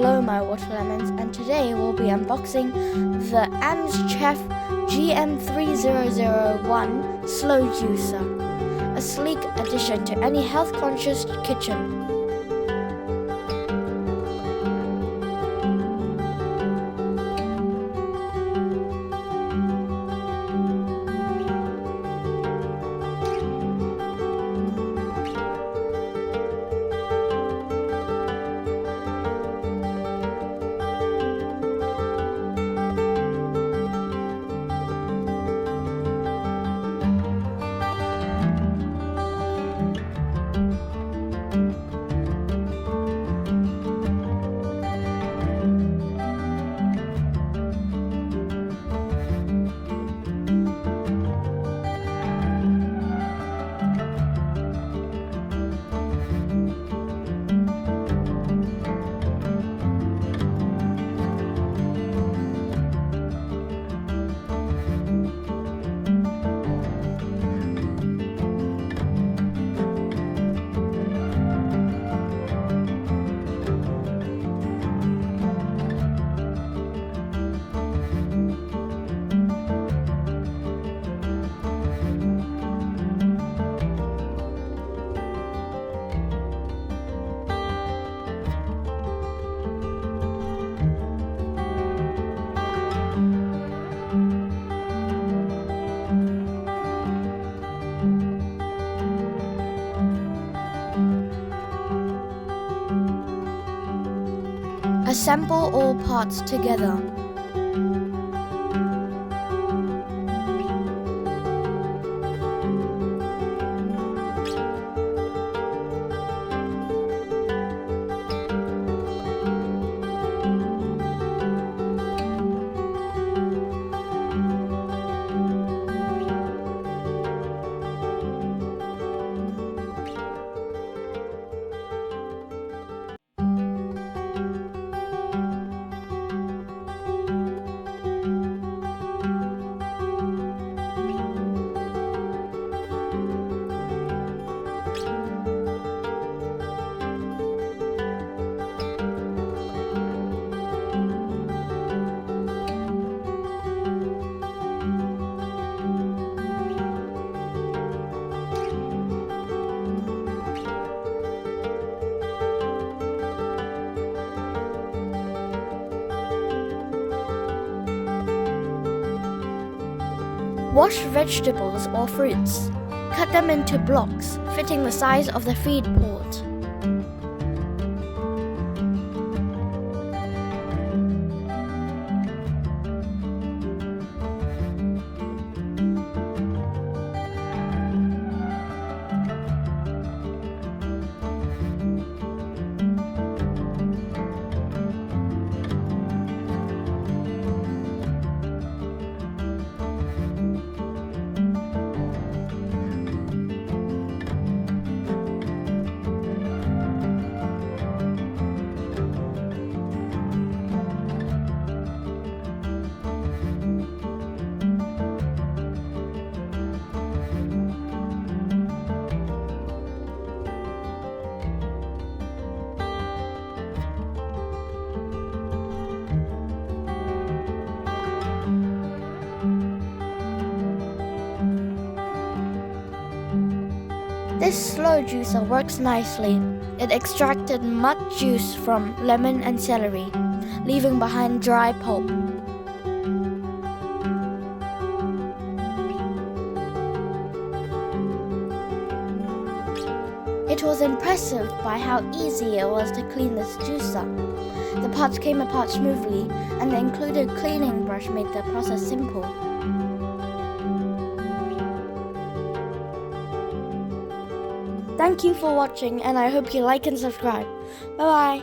hello my water lemons, and today we'll be unboxing the AMZCHEF GM3001 Slow Juicer, a sleek addition to any health-conscious kitchen. Assemble all parts together. Wash vegetables or fruits. Cut them into blocks, fitting the size of the feed port. This slow juicer works nicely. It extracted much juice from lemon and celery, leaving behind dry pulp. It was impressive by how easy it was to clean this juicer. The parts came apart smoothly, and the included cleaning brush made the process simple. Thank you for watching, and I hope you like and subscribe. Bye bye.